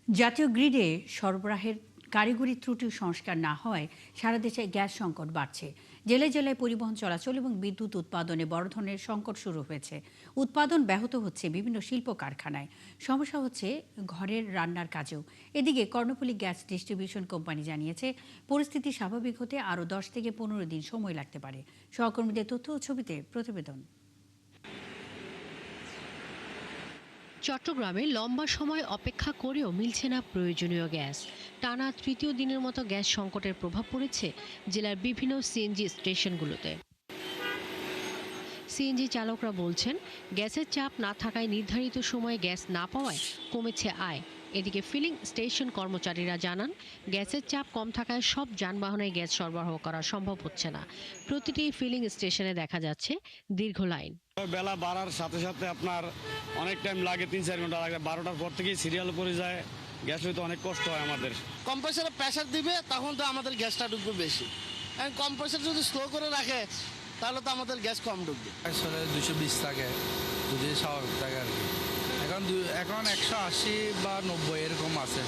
জাতীয় গ্রিডে সরবরাহের কারিগরি ত্রুটি সংস্কার না হওয়ায় সারা দেশে গ্যাস সংকট বাড়ছে। জেলায় জেলায় পরিবহন চলাচল এবং বিদ্যুৎ উৎপাদনে বড় ধরনের সংকট শুরু হয়েছে। উৎপাদন ব্যাহত হচ্ছে বিভিন্ন শিল্প কারখানায়। সমস্যা হচ্ছে ঘরের রান্নার কাজেও। এদিকে কর্ণফুলী গ্যাস ডিস্ট্রিবিউশন কোম্পানি জানিয়েছে, পরিস্থিতি স্বাভাবিক হতে আরও 10 থেকে 15 দিন সময় লাগতে পারে। সহকর্মীদের তথ্য ও ছবিতে প্রতিবেদন। চট্টগ্রামে লম্বা সময় অপেক্ষা করেও মিলছে না প্রয়োজনীয় গ্যাস। টানা তৃতীয় দিনের মতো গ্যাস সংকটের প্রভাব পড়েছে জেলার বিভিন্ন সিএনজি স্টেশনগুলোতে। সিএনজি চালকরা বলছেন, গ্যাসের চাপ না থাকায় নির্ধারিত সময়ে গ্যাস না পাওয়ায় কমেছে আয়। এদিকে ফিলিং স্টেশন কর্মচারীরা জানান, গ্যাসের চাপ কম থাকায় সব যানবাহনে গ্যাস সরবরাহ করা সম্ভব হচ্ছে না। প্রতিটি ফিলিং স্টেশনে দেখা যাচ্ছে দীর্ঘ লাইন। বেলা বাড়ার সাথে সাথে আপনার অনেক টাইম লাগে, 3-4 ঘন্টা লাগে। 12টার পর থেকেই সিরিয়াল পড়ে যায়, গ্যাস হইতে অনেক কষ্ট হয় আমাদের। কম্প্রেসারে প্রেসার দিবে তখন তো আমাদের গ্যাসটা ঢুকবে বেশি। কম্প্রেসার যদি স্লো করে রাখে তাহলে তো আমাদের গ্যাস কম ঢুকবে। আসলে 220 থাকে যদি স্বাভাবিক থাকে আর কি। এখন 180 বা 90 এরকম আছে।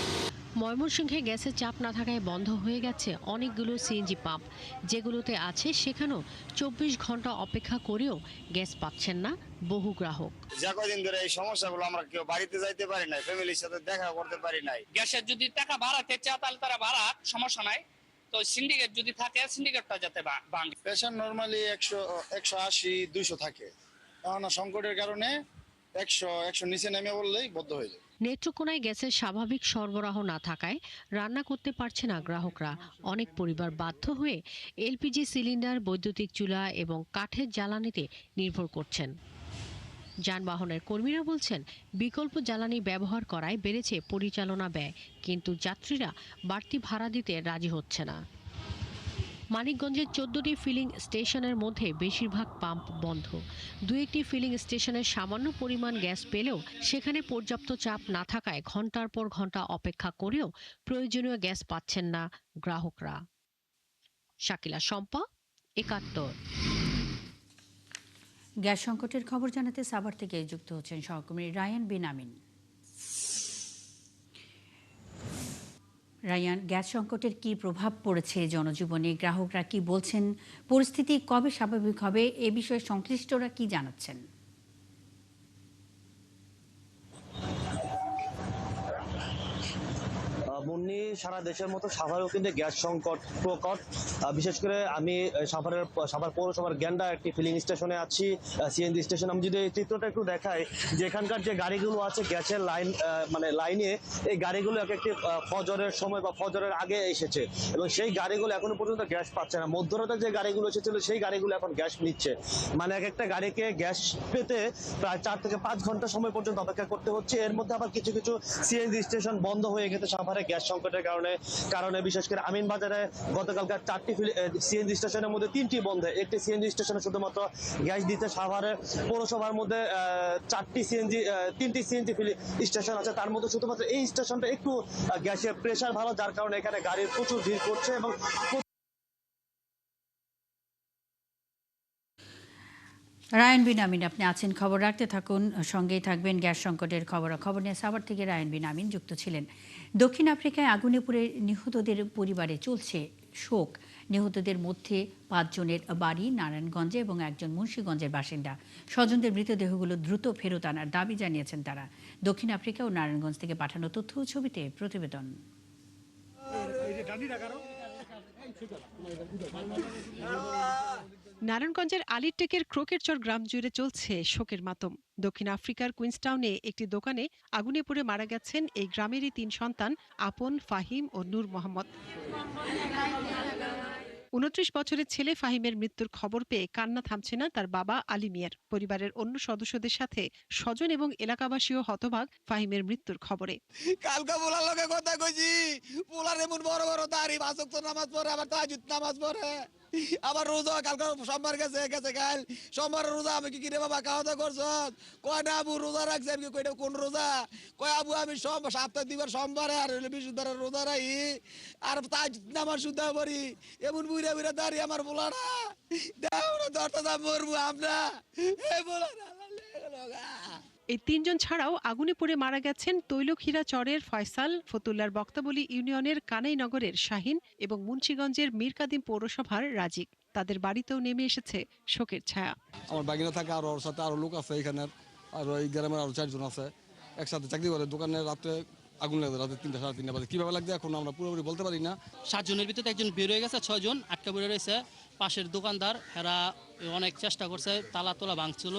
ময়মনসিংহে গ্যাসের চাপ না থাকায় বন্ধ হয়ে গেছে অনেকগুলো সিএনজি পাম্প। যেগুলোতে আছে সেখানেও 24 ঘন্টা অপেক্ষা করেও গ্যাস পাচ্ছেন না বহু গ্রাহক। যা কয়দিন ধরে এই সমস্যাগুলো আমরা কেউ বাড়িতে যাইতে পারি নাই, ফ্যামিলির সাথে দেখা করতে পারি নাই। গ্যাসের যদি টাকা বাড়াতে চায় তাহলে তারা বাড়াক, সমস্যা নাই। তো সিন্ডিকেট যদি থাকে, সিন্ডিকেটটা যাতে ভাঙে। প্রেশার নরমালি 180-200 থাকে। কারণ সংকটের কারণে 100 নিচে নেমে বললেই বদ্ধ হয়ে যায়। নেত্রকোনায় গ্যাসের স্বাভাবিক সরবরাহ না থাকায় রান্না করতে পারছে না গ্রাহকরা। অনেক পরিবার বাধ্য হয়ে এলপিজি সিলিন্ডার, বৈদ্যুতিক চুলা এবং কাঠের জ্বালানিতে নির্ভর করছেন। যানবাহনের কর্মীরা বলছেন, বিকল্প জ্বালানি ব্যবহার করায় বেড়েছে পরিচালনা ব্যয়, কিন্তু যাত্রীরা বাড়তি ভাড়া দিতে রাজি হচ্ছে না। মানিকগঞ্জের 14টি ফিলিং স্টেশনের মধ্যে বেশিরভাগ পাম্প বন্ধ। দু একটি ফিলিং স্টেশনের সামান্য পরিমাণ গ্যাস পেলেও সেখানে পর্যাপ্ত চাপ না থাকায় ঘন্টার পর ঘন্টা অপেক্ষা করেও প্রয়োজনীয় গ্যাস পাচ্ছেন না গ্রাহকরা। শাকিলা শম্পা, ৭১। গ্যাস সংকটের খবর জানাতে সাভার থেকে যুক্ত হচ্ছেন সহকর্মী রায়ান বিন আমিন। রায়ান, গ্যাস সংকটের কি প্রভাব পড়েছে জনজীবনে, গ্রাহকরা কি বলছেন, পরিস্থিতি কবে স্বাভাবিক হবে এ বিষয়ে সংশ্লিষ্টরা কি জানাচ্ছেন? মুন্নি, সারা দেশের মতো সাভারেও কিন্তু গ্যাস সংকট প্রকট। বিশেষ করে আমি সাভার পৌরসভার গ্যান্ডা একটি ফিলিং স্টেশনে আছি, সিএনজি স্টেশন। আমি যদি এই চিত্রটা একটু দেখাই, যে এখানকার যে গাড়িগুলো আছে গ্যাসের লাইন লাইনে, এই গাড়িগুলো এক একটি ফজরের সময় বা ফজরের আগে এসেছে এবং সেই গাড়িগুলো এখনো পর্যন্ত গ্যাস পাচ্ছে না। মধ্যরাতে যে গাড়িগুলো এসেছিল সেই গাড়িগুলো এখন গ্যাস নিচ্ছে। মানে এক একটা গাড়িকে গ্যাস পেতে প্রায় 4 থেকে 5 ঘন্টা সময় পর্যন্ত অপেক্ষা করতে হচ্ছে। এর মধ্যে আবার কিছু কিছু সিএনজি স্টেশন বন্ধ হয়ে গেছে সাভারে গ্যাস সংকটের কারণে। বিশেষ করে আমিনবাজারে গতকালকার 4টি সিএনজি স্টেশনের মধ্যে 3টি বন্ধ। একটি সিএনজি স্টেশনে শুধুমাত্র গ্যাস দিতে সাভারে পৌরসভার মধ্যে 3টি সিএনজি স্টেশন আছে, তার মধ্যে শুধুমাত্র এই স্টেশনটা একটু গ্যাসের প্রেশার ভালো, যার কারণে এখানে গাড়ির প্রচুর ভিড় করছে। এবং রায়ান বিন আমিন, আপনি আছেন, খবর রাখতে থাকুন, সঙ্গেই থাকবেন। গ্যাস সংকটের খবর নিয়ে সাভার থেকে রায়ান বিন আমিন যুক্ত ছিলেন। দক্ষিণ আফ্রিকায় আগুনে পুড়ে নিহতদের পরিবারে চলছে শোক। নিহতদের মধ্যে 5 জনের বাড়ি নারায়ণগঞ্জে এবং একজন মুন্সিগঞ্জের বাসিন্দা। স্বজনদের মৃতদেহগুলো দ্রুত ফেরত আনার দাবি জানিয়েছেন তারা। দক্ষিণ আফ্রিকা ও নারায়ণগঞ্জ থেকে পাঠানো তথ্য ও ছবিতে প্রতিবেদন। নারায়ণগঞ্জের আলিরটেকের ক্রোকেরচর গ্রাম জুড়ে চলছে শোকের মাতম। দক্ষিণ আফ্রিকার কুইন্সটাউনে একটি দোকানে আগুনে পুড়ে মারা গেছেন এই গ্রামেরই 3 সন্তান আপন, ফাহিম ও নূর মোহাম্মদ। 29 বছরের ছেলে ফাহিমের মৃত্যুর খবর পেয়ে কান্না থামছে না তার বাবা আলী মিয়ার। পরিবারের অন্য সদস্যদের সাথে স্বজন এবং এলাকাবাসীও হতবাক ফাহিমের মৃত্যুর খবরে। কালকা পোলার লগে কথা কইছি, পোলার এমন বড় বড় দাড়ি, 5 ওয়াক্ত নামাজ পড়ে, আবার তাহাজ্জুদ নামাজ পড়ে, আবার রোজা। কালকে সোমবার গেছে কাল সোমবার রোজা। আমি কি রে বাবা খাওয়া দাওয়া করছ? কয় না আবু রোজা রাখছে। আমি কই কোন রোজা? কয় আবু আমি সপ্তাহ দিবার সোমবারে আর বৃহস্পতিবার রোজা রাখি, আর তাহাজ্জুদ নামাজ শুদ্ধ পড়ি। এমন বুইরা বুইরা দাঁড়িয়ে আমার পোলারা দেওয়া ধরতে মরবো আমরা। এই পোলারা এই ৩ জন ছাড়াও আগুনে পুড়ে মারা গেছেন তৈলখিরা চরের ফয়সাল, ফতুল্লার বক্তাবলী ইউনিয়নের কানাইনগরের শাহিন এবং মুন্সিগঞ্জের মীরকাদিম পৌরসভার রাজিক। তাদের বাড়িতেও নেমে এসেছে শোকের ছায়া। আমার বাগিনা থাকে, আর ওর সাথে আরো লোক আছে এখানের, আর এই গ্রামের আরো 4 জন আছে, একসাথে চাকরি করে। দোকানে রাত্রে আগুন লাগে, রাতে 3টা 3:30 বাজে। কিভাবে লাগবে এখন আমরা পুরোপুরি বলতে পারি না। 7 জনের ভিতরে একজন বের হয়ে গেছে, 6 জন আটকা পড়ে রয়েছে। পাশের দোকানদার এরা অনেক চেষ্টা করছে, তালা তোলা ভাঙছিল,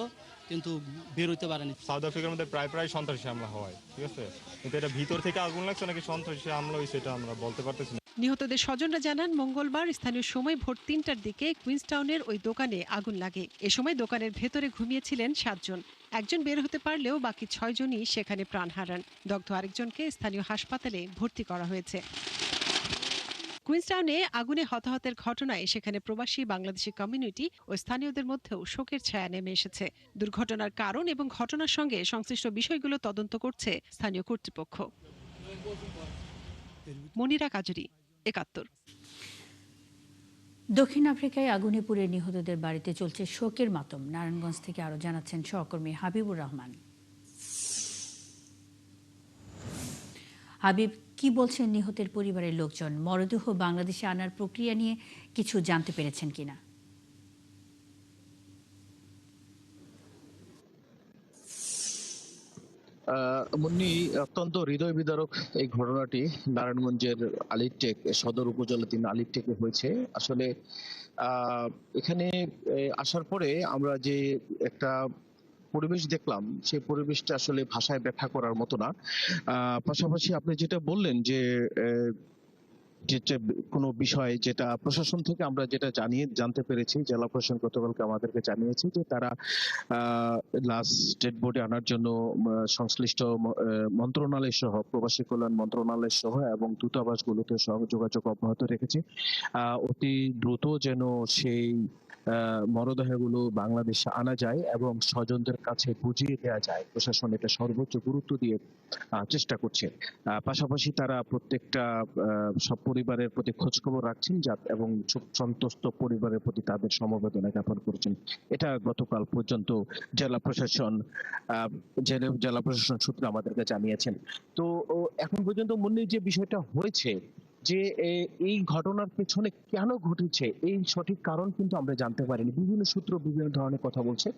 কিন্তু বের হইতে পারেনি। সাউথ আফ্রিকার মধ্যে প্রায় সন্ত্রাসী হামলা হয়, ঠিক আছে, কিন্তু এটা ভিতর থেকে আগুন লাগছে নাকি সন্ত্রাসী হামলা হয়েছে এটা আমরা বলতে পারতেছি না। নিহতদের স্বজনরা জানান, মঙ্গলবার স্থানীয় সময় ভোর 3টার দিকে কুইন্সটাউনের ওই দোকানে আগুন লাগে। এ সময় দোকানের ভেতরে ঘুমিয়েছিলেন 7 জন। একজন বের হতে পারলেও বাকি 6 জনই সেখানে প্রাণ হারান। দগ্ধ আরেকজনকে স্থানীয় হাসপাতালে ভর্তি করা হয়েছে। কুইন্সটাউনে আগুনে হতাহতের ঘটনায় সেখানে প্রবাসী বাংলাদেশি কমিউনিটি ও স্থানীয়দের মধ্যেও শোকের ছায়া নেমে এসেছে। দুর্ঘটনার কারণ এবং ঘটনার সঙ্গে সংশ্লিষ্ট বিষয়গুলো তদন্ত করছে স্থানীয় কর্তৃপক্ষ। মনিরা কাজুরি, ৭১। দক্ষিণ আফ্রিকায় আগুনে পুড়ে নিহতদের বাড়িতে চলছে শোকের মাতম। নারায়ণগঞ্জ থেকে আরো জানাচ্ছেন সহকর্মী হাবিবুর রহমান। হাবিব, কি বলছেন নিহতের পরিবারের লোকজন? মরদেহ বাংলাদেশে আনার প্রক্রিয়া নিয়ে কিছু জানতে পেরেছেন কিনা? মুন্নি, অত্যন্ত হৃদয় বিদারক এই ঘটনাটি নারায়ণগঞ্জের আলিরটেক সদর উপজেলাধীন আলিরটেকে হয়েছে। আসলে এখানে আসার পরে আমরা যে একটা পরিবেশ দেখলাম, সেই পরিবেশটা আসলে ভাষায় ব্যাখ্যা করার মতো না। পাশাপাশি আপনি যেটা বললেন যে কোনো বিষয় যেটা প্রশাসন থেকে আমরা যেটা জানতে পেরেছি, জেলা প্রশাসন গতকালকে আমাদেরকে জানিয়েছে যে তারা লাশ ডেড বডি আনার জন্য সংশ্লিষ্ট মন্ত্রণালয় সহ, প্রবাসী কল্যাণ মন্ত্রণালয় সহ এবং দূতাবাসগুলোতে যোগাযোগ অব্যাহত রেখেছে। অতি দ্রুত যেন সেই মরদেহগুলো বাংলাদেশে আনা যায় এবং স্বজনদের কাছে বুঝিয়ে দেওয়া যায়। প্রশাসন এটা সর্বোচ্চ গুরুত্ব দিয়ে চেষ্টা করছে। পাশাপাশি তারা প্রত্যেকটা সব পরিবারের প্রতি খোঁজখবর রাখছেন এবং সন্তুষ্ট পরিবারের প্রতি তাদের সমবেদনা জ্ঞাপন করছেন। এটা গতকাল পর্যন্ত জেলা প্রশাসন সূত্রে আমাদেরকে জানিয়েছেন। তো এখন পর্যন্ত মনে যে বিষয়টা হয়েছে যে এই ঘটনার পেছনে কেন ঘটেছে এই সঠিক কারণ কিন্তু আমরা জানতে পারিনি। বিভিন্ন সূত্র বিভিন্ন ধরনের কথা বলছে।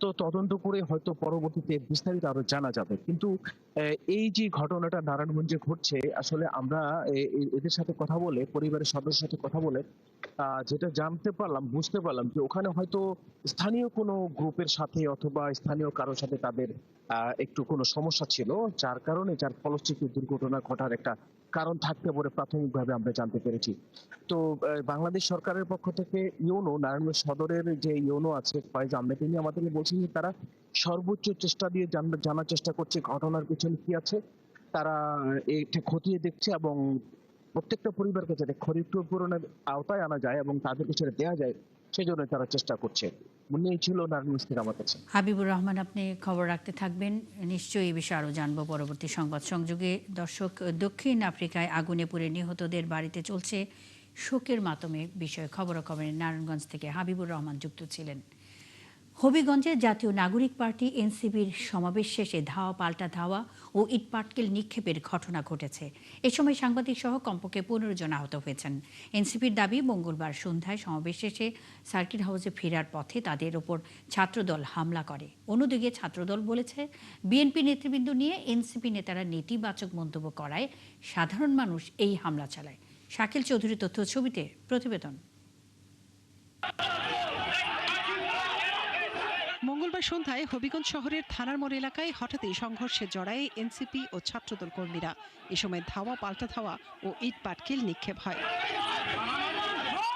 তো তদন্ত করে হয়তো পরবর্তীতে বিস্তারিত আরো জানা যাবে। কিন্তু এই যে ঘটনাটা নারায়ণগঞ্জে ঘটছে, আসলে আমরা এদের সাথে কথা বলে, পরিবারের সদস্যের সাথে কথা বলে যেটা বুঝতে পারলাম যে ওখানে হয়তো স্থানীয় কোনো গ্রুপের সাথে অথবা স্থানীয় কারোর সাথে তাদের একটু কোনো সমস্যা ছিল, যার ফলশ্রুতি দুর্ঘটনা ঘটার একটা কারণ থাকতে পারে প্রাথমিকভাবে আমরা জানতে পেরেছি। তো বাংলাদেশ সরকারের পক্ষ থেকে ইউনো, নারায়ণগঞ্জ সদরের যে ইউনো আছে ফয়েজ আহমেদ, তিনি আমাদেরকে বলছেন যে তারা সর্বোচ্চ চেষ্টা দিয়ে জানার চেষ্টা করছে ঘটনার পিছনে কি আছে। তারা এটা খতিয়ে দেখছে এবং প্রত্যেকটা পরিবারকে যাতে ক্ষতিপূরণের আওতায় আনা যায় এবং তাদেরকে ছেড়ে দেওয়া যায়, সেই জন্য তারা চেষ্টা করছে। মনে ছিল নারায়ণগঞ্জ থেকে আমার কাছে। হাবিবুর রহমান, আপনি খবর রাখতে থাকবেন, নিশ্চয়ই এই বিষয়ে আরও জানবো পরবর্তী সংবাদ সংযোগে। দর্শক, দক্ষিণ আফ্রিকায় আগুনে পুড়ে নিহতদের বাড়িতে চলছে শোকের মাতমে বিষয়ে খবরাখবরে নারায়ণগঞ্জ থেকে হাবিবুর রহমান যুক্ত ছিলেন। হবিগঞ্জে জাতীয় নাগরিক পার্টি এনসিপির সমাবেশ শেষে ধাওয়া পাল্টা ধাওয়া ও ইটপাটকেল নিক্ষেপের ঘটনা ঘটেছে। এ সময় সাংবাদিক সহ কমপক্ষে 15 জন আহত হয়েছেন। এনসিপির দাবি, মঙ্গলবার সন্ধ্যায় সমাবেশ শেষে সার্কিট হাউসে ফেরার পথে তাদের ওপর ছাত্রদল হামলা করে। অন্যদিকে ছাত্রদল বলেছে, বিএনপি নেতৃবৃন্দ নিয়ে এনসিপি নেতারা নেতিবাচক মন্তব্য করায় সাধারণ মানুষ এই হামলা চালায়। শাকিল চৌধুরী তথ্য ছবিতে প্রতিবেদন। মঙ্গলবার সন্ধ্যায় হবিগঞ্জ শহরের থানার মোড় এলাকায় হঠাৎই সংঘর্ষে জড়ায় এনসিপি ও ছাত্রদল কর্মীরা। এ সময় ধাওয়া পাল্টা ধাওয়া ও ইট পাটকেল নিক্ষেপ হয়।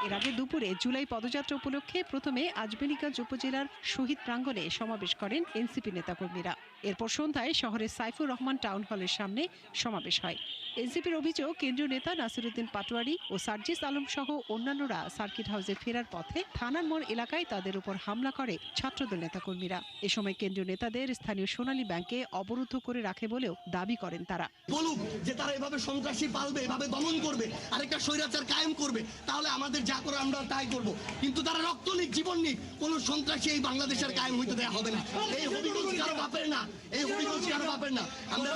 এর আগে দুপুরে জুলাই পদযাত্রা উপলক্ষে প্রথমে আজমেরীগঞ্জ উপজেলার শহীদ প্রাঙ্গণে সমাবেশ করেন এনসিপি নেতাকর্মীরা। এরপর সন্ধ্যায় শহরের সাইফুর রহমান টাউন হলের সামনে সমাবেশ হয়। এনসিপির অভিযোগ, কেন্দ্রীয় নেতা নাসিরউদ্দিন পাটোয়ারি ও সার্জিস আলম সহ অন্যান্যরা সার্কিট হাউসে ফেরার পথে থানার মোড় এলাকায় তাদের উপর হামলা করে ছাত্রদল নেতাকর্মীরা। এ সময় কেন্দ্রীয় নেতাদের স্থানীয় সোনালী ব্যাংকে অবরুদ্ধ করে রাখে বলেও দাবি করেন তারা। বলুক যে তারা এভাবে সন্ত্রাসী পালবে, এভাবে দমন করবে, আরেকটা স্বৈরাচার কায়েম করবে, তাহলে আমাদের যা করে আমরা তাই করব, কিন্তু তারা রক্ত নিক, জীবন নিক, কোনো সন্ত্রাসী এই বাংলাদেশের কায়েম হইতে দেওয়া হবে না। এই হবিগঞ্জ কারো বাপের না, এই হবিগঞ্জ কারো বাপের না। আমরা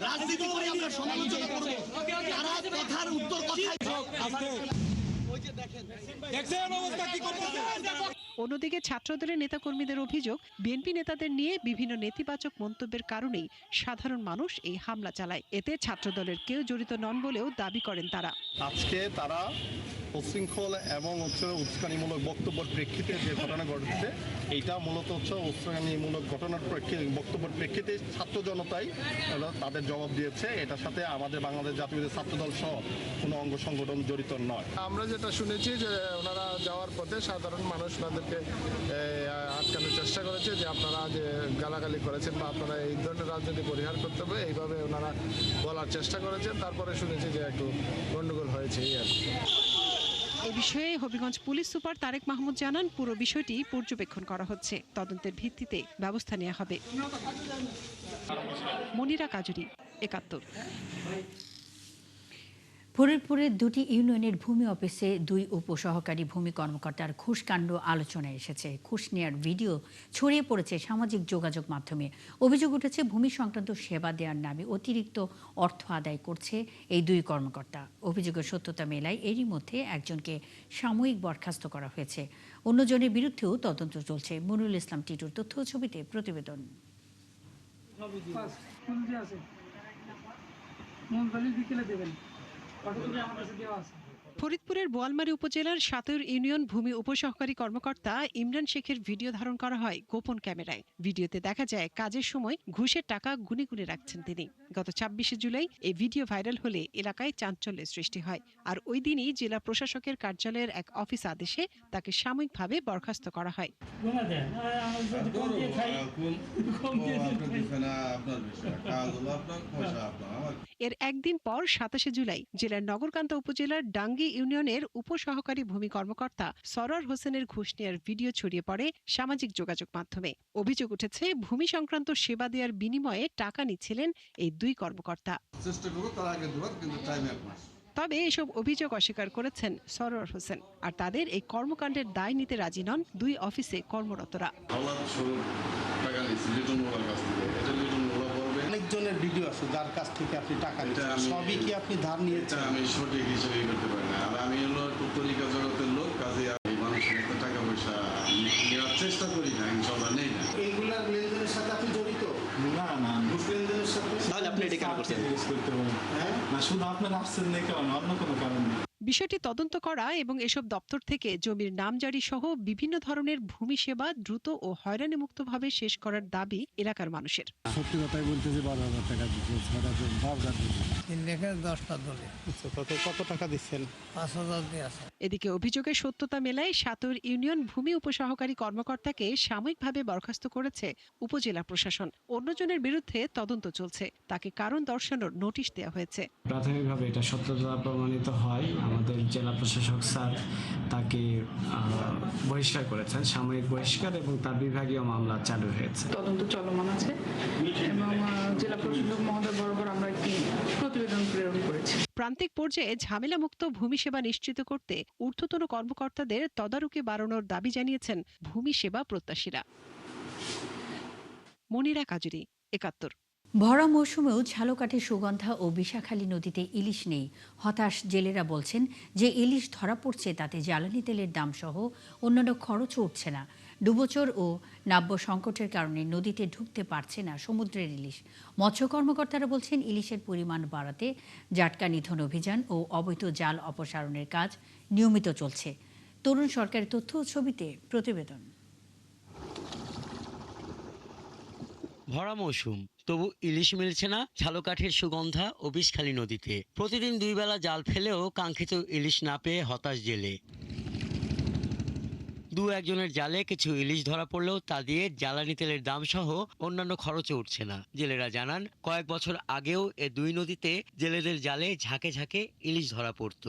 রাজনীতি করি আমরা সমালোচনা করব, তারা কথার উত্তর কথাই। অন্যদিকে ছাত্রদলের নেতাকর্মীদের অভিযোগ, বিএনপি নেতাদের নিয়ে বিভিন্ন নেতিবাচক মন্তব্যের কারণেই সাধারণ মানুষ এই হামলা চালায়। এতে ছাত্রদলের কেউ জড়িত নন বলেও দাবি করেন তারা। আজকে তারা উচ্ছৃঙ্খল এবং উস্কানিমূলক বক্তব্যের প্রেক্ষিতে যে ঘটনা ঘটেছে, এইটা মূলত উস্কানিমূলক ঘটনার বক্তব্যের প্রেক্ষিতে ছাত্র জনতাই তাদের জবাব দিয়েছে। এটার সাথে আমাদের বাংলাদেশ জাতীয়তাবাদী ছাত্রদল সহ কোনো অঙ্গ সংগঠন জড়িত নয়। আমরা যেটা শুনেছি যে ওনারা যাওয়ার পথে সাধারণ মানুষ ওনাদেরকে আটকানোর চেষ্টা করেছে, যে আপনারা যে গালাগালি করেছেন বা আপনারা এই ধরনের রাজনীতি পরিহার করতে হবে, এইভাবে ওনারা বলার চেষ্টা করেছেন। তারপরে শুনেছি যে একটু গন্ডগোল হয়েছে এই আর কি। এ বিষয়ে হবিগঞ্জ পুলিশ সুপার তারেক মাহমুদ জানান, পুরো বিষয়টি পর্যবেক্ষণ করা হচ্ছে, তদন্তের ভিত্তিতে ব্যবস্থা নেওয়া হবে। মনিরা কাজুরি, ৭১। ফরিদপুরের দুটি ইউনিয়নের ভূমি অফিসে 2 উপসহকারী ভূমি কর্মকর্তার ঘুষকাণ্ড আলোচনায় এসেছে। ঘুষ নেওয়ার ভিডিও ছড়িয়ে পড়েছে সামাজিক যোগাযোগ মাধ্যমে। অভিযোগ উঠেছে, ভূমি সংক্রান্ত সেবা দেওয়ার নামে অতিরিক্ত অর্থ আদায় করছে এই 2 কর্মকর্তা। অভিযোগের সত্যতা মেলায় এরই মধ্যে একজনকে সাময়িক বরখাস্ত করা হয়েছে, অন্যজনের বিরুদ্ধেও তদন্ত চলছে। মনিরুল ইসলাম টিটুর তথ্য ছবিতে প্রতিবেদন। ফরিদপুরের বোয়ালমারী উপজেলার সাতর ইউনিয়ন ভূমি উপসহকারী কর্মকর্তা ইমরান শেখের ভিডিও ধারণ করা হয় গোপন ক্যামেরায়। ভিডিওতে দেখা যায় কাজের সময় ঘুষের টাকা গুনে গুনে রাখছেন তিনি। গত ২৬শে জুলাই এই ভিডিও ভাইরাল হলে এলাকায় চাঞ্চল্যের সৃষ্টি হয়। আর ওই দিনই জেলা প্রশাসকের কার্যালয়ের এক অফিস আদেশে তাকে সাময়িকভাবে বরখাস্ত করা হয়। এর একদিন পর ২৭শে জুলাই জেলার নগরকান্দা উপজেলার ডাঙ্গি ইউনিয়নের উপসহকারী ভূমি কর্মকর্তা সরোয়ার হোসেনের ঘুষ নেওয়ার ভিডিও ছড়িয়ে পড়ে সামাজিক যোগাযোগ মাধ্যমে। অভিযোগ উঠেছে, ভূমি সংক্রান্ত সেবা দেওয়ার বিনিময়ে টাকা নিচ্ছিলেন এই 2 কর্মকর্তা। তবে এসব অভিযোগ অস্বীকার করেছেন সরোয়ার হোসেন। আর তাদের এই কর্মকাণ্ডের দায় নিতে রাজি নন 2 অফিসে কর্মরতরা। অনেকজনের ভিডিও আছে যার কাছ থেকে আপনি টাকা নিচ্ছেন, সবই কি আপনি ধার নিয়েছেন? আমি সঠিক হিসেবে করতে পারি না। আর আমি হলো তরিকা জগতের লোক, কাজে এই মানুষের একটা টাকা পয়সা নেওয়ার চেষ্টা করি না, ইনশাআল্লাহ নেই না। এইগুলার লেনদেনের সাথে আপনি জড়িত? না না, ঘুষ লেনদেনের সাথে। তাহলে আপনি এটা কেন করছেন? না, শুধু আপনার আসছেন না কারণ, অন্য কোনো কারণ নেই। বিষয়টি তদন্ত করা এবং এসব দপ্তর থেকে জমির নামজারি সহ বিভিন্ন ধরনের ভূমি সেবা দ্রুত ও হয়রানিমুক্তভাবে শেষ করার দাবি এলাকার মানুষের। সত্যি কথাই বলতেছি, 12,000 টাকা দিচ্ছে, 10টা দলে। কত টাকা দিচ্ছেন? 5,000 দিয়ে আছে। এদিকে অভিযোগের সত্যতা মেলায় সাতর ইউনিয়ন ভূমি উপসহকারী কর্মকর্তাকে সাময়িকভাবে বরখাস্ত করেছে উপজেলা প্রশাসন। অন্যজনের বিরুদ্ধে তদন্ত চলছে, তাকে কারণ দর্শানোর নোটিশ দেওয়া হয়েছে। প্রাথমিকভাবে এটা সত্যতা প্রমাণিত হয়, আমাদের জেলা প্রশাসক স্যার তাকে বহিষ্কার করেছেন, সাময়িক বহিষ্কার, এবং তার বিভাগীয় মামলা চালু হয়েছে। তদন্ত চলমান আছে এবং জেলা প্রশাসক মহোদয় বরাবর আমরা একটি প্রতিবেদন প্রেরণ করেছি। প্রান্তিক পর্যায়ে ঝামেলামুক্ত ভূমি সেবা নিশ্চিত করতে ঊর্ধ্বতন কর্মকর্তাদের তদারকি বাড়ানোর দাবি জানিয়েছেন ভূমি সেবা প্রত্যাশীরা। মনিরা কাজুরি, ৭১। ভরা মৌসুমেও ঝালকাঠির সুগন্ধা ও বিশাখালী নদীতে ইলিশ নেই। হতাশ জেলেরা বলছেন, যে ইলিশ ধরা পড়ছে তাতে জ্বালানি তেলের দাম সহ অন্যান্য খরচও উঠছে না। ডুবোচর ও নাব্য সংকটের কারণে নদীতে ঢুকতে পারছে না সমুদ্রের ইলিশ। মৎস্য কর্মকর্তারা বলছেন, ইলিশের পরিমাণ বাড়াতে জাটকা নিধন অভিযান ও অবৈধ জাল অপসারণের কাজ নিয়মিত চলছে। তরুণ সরকারের তথ্য ছবিতে প্রতিবেদন। ভরা মৌসুম, তবু ইলিশ মিলছে না ঝালকাঠির সুগন্ধা ও বিষখালী নদীতে। প্রতিদিন 2 বেলা জাল ফেলেও কাঙ্ক্ষিত ইলিশ না পেয়ে হতাশ জেলে। 2-1 জালে কিছু ইলিশ ধরা পড়লেও তা দিয়ে জ্বালানি তেলের দাম সহ অন্যান্য খরচও উঠছে না। জেলেরা জানান, কয়েক বছর আগেও এ 2 নদীতে জেলেদের জালে ঝাঁকে ঝাঁকে ইলিশ ধরা পড়ত।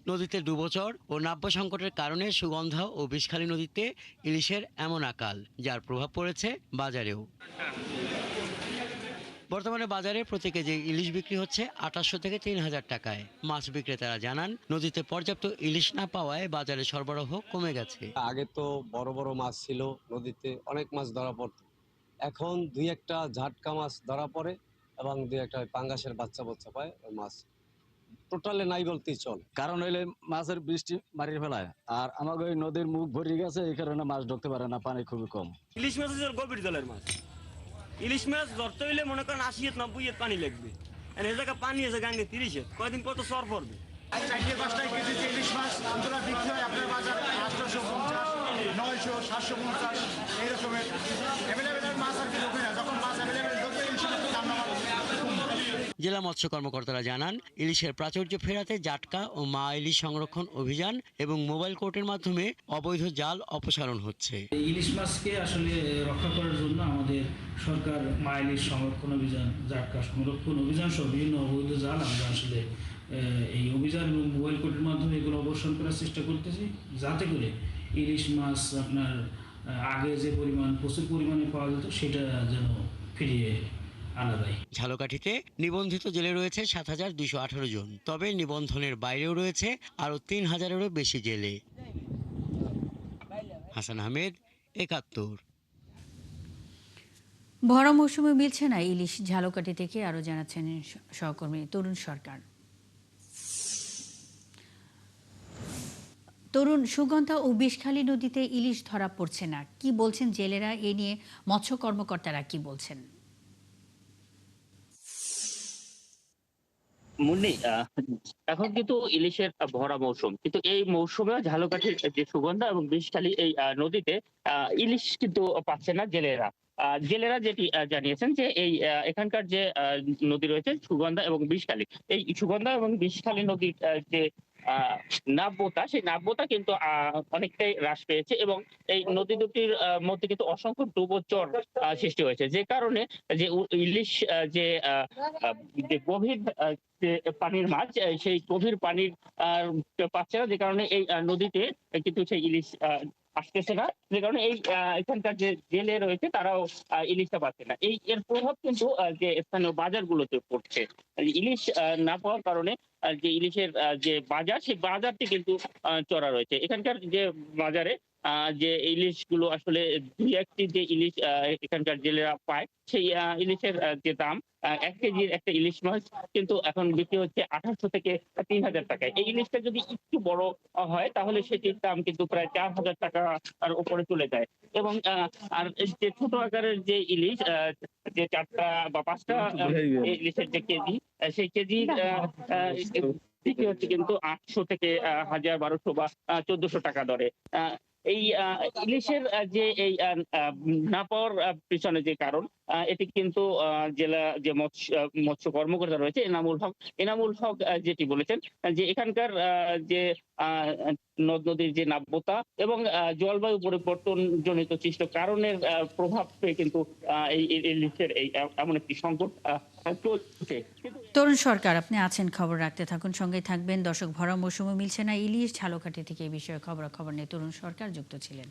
নদীতে ডুবোচর ও নাব্য সংকটের কারণে সুগন্ধা ও বিষখালী নদীতে ইলিশের এমন আকাল, যার প্রভাব পড়েছে বাজারেও। বর্তমানে বাজারে প্রতি কেজি ইলিশ বিক্রি হচ্ছে 2800 থেকে 3000 টাকায়। মাছ বিক্রেতারা জানান, নদীতে পর্যাপ্ত ইলিশ না পাওয়ায় বাজারে সরবরাহ কমে গেছে। আগে তো বড় বড় মাছ ছিল, নদীতে অনেক মাছ ধরা পড়ত। এখন দুই একটা ঝাটকা মাছ ধরা পড়ে এবং দুই একটা পাঙ্গাসের বাচ্চা পায়, ওই মাছ টোটালে নাই বলতেই চল। কারণ হইলে মাছের বৃষ্টি মারিয়ে ফেলায়, আর আমাকে ওই নদীর মুখ ভরে গেছে, এই কারণে মাছ ঢুকতে পারে না, পানি খুবই কম। ইলিশ মাছ হচ্ছে গভীর জলের মাছ। ইলিশ মাছ ধরতে হইলে মনে করেন 80-90 পানি লাগবে, এই জায়গায় পানি আছে গাঙ্গে 30, কয়দিন কত সর পড়বে। 4-5 কেজি ইলিশ মাছ বিক্রি হয় আপনার বাজারে 850, 900, 750 এইরকমের অ্যাভেলেবেল মাছ আর কি ঢোকে না। যখন মাছ অ্যাভেলেবেল ঢোকে ইনশাআল্লাহ দাম জেলা মৎস্য কর্মকর্তারা জানান, ইলিশের প্রাচুর্য ফেরাতে জাটকা ও মা ইলিশ সংরক্ষণ অভিযান এবং মোবাইল কোর্টের মাধ্যমে অবৈধ জাল অপসারণ হচ্ছে। ইলিশ মাছকে আসলে রক্ষা করার জন্য আমাদের সরকার মা ইলিশ সংরক্ষণ অভিযান, জাটকা সংরক্ষণ অভিযান সহ বিভিন্ন অবৈধ জাল আমরা আসলে এই অভিযান এবং মোবাইল কোর্টের মাধ্যমে এগুলো অবসান করার চেষ্টা করতেছি, যাতে করে ইলিশ মাছ আপনার আগে যে প্রচুর পরিমাণে পাওয়া যেত সেটা যেন ফিরিয়ে আনা যায়। ঝালকাঠিতে নিবন্ধিত জেলে রয়েছে 7218 জন, তবে নিবন্ধনের বাইরেও রয়েছে আরও 3000-এরও বেশি জেলে। হাসান আহমেদ, 71। ভরা মৌসুমে মিলছে না ইলিশ, ঝালকাঠি থেকে আরও জানাচ্ছেন সহকর্মী তরুণ সরকার। তরুণ, সুগন্ধা ও বিষখালী নদীতে ইলিশ ধরা পড়ছে না, কি বলছেন জেলেরা? এ নিয়ে মৎস্য কর্মকর্তারা কি বলছেন? মুন্নি, এখন কিন্তু ইলিশের ভরা মৌসুম, কিন্তু এই মৌসুমে ঝালকাঠির যে সুগন্ধা এবং বিষখালী এই নদীতে ইলিশ কিন্তু পাচ্ছে না জেলেরা। জেলেরা যেটি জানিয়েছেন যে এই এখানকার যে নদী রয়েছে সুগন্ধা এবং বিষখালী, এই সুগন্ধা এবং বিষখালী নদীর যে নাব্যতা, সেই নাব্যতা কিন্তু অনেকটাই হ্রাস পেয়েছে এবং এই নদী দুটির মধ্যে কিন্তু অসংখ্য ডুবোচর সৃষ্টি হয়েছে, যে কারণে যে ইলিশ যে গভীর যে পানির মাছ, সেই গভীর পানির পাচ্ছে না, যে কারণে এই নদীতে কিন্তু সেই ইলিশ আসতেছে না, যে কারণে এই এখানকার যে জেলে রয়েছে তারাও ইলিশটা পাচ্ছে না। এর প্রভাব কিন্তু যে স্থানীয় বাজারগুলোতে পড়ছে। ইলিশ না পাওয়ার কারণে যে ইলিশের যে বাজার, সেই বাজারটি কিন্তু চড়া রয়েছে। এখানকার যে বাজারে যে ইলিশ গুলো আসলে 2-1টি যে ইলিশ এখানকার জেলেরা পায়, সেই ইলিশের যে দাম 1 কেজির একটা ইলিশ মাছ কিন্তু এখন বিক্রি হচ্ছে 2800 থেকে 3000 টাকায়। এই ইলিশটা যদি একটু বড় হয় তাহলে সেটির দাম কিন্তু প্রায় 4000 টাকার উপরে চলে যায়। এবং আর যে ছোট আকারের যে ইলিশ, যে 4টা বা 5টা ইলিশের যে কেজি, সেই কেজির বিক্রি হচ্ছে কিন্তু 800 থেকে 1000, 1200 বা 1400 টাকা দরে। এই ইলিশের যে এই না পাওয়ার পিছনে যে কারণ, এটি কিন্তু জেলা যে মৎস্য কর্মকর্তা রয়েছে এনামুল হক যেটি বলেছেন যে এখানকার যে নদ নদীর যে নাব্যতা এবং জলবায়ু পরিবর্তন জনিত সৃষ্ট কারণের প্রভাব পেয়ে কিন্তু এই ইলিশের এই এমন একটি সংকট চলছে। তরুণ সরকার, আপনি আছেন, খবর রাখতে থাকুন, সঙ্গেই থাকবেন। দর্শক, ভরা মৌসুমে মিলছে না ইলিশ, ঝালকাঠি থেকে এই বিষয়ে খবরাখবর নিয়ে তরুণ সরকার যুক্ত ছিলেন।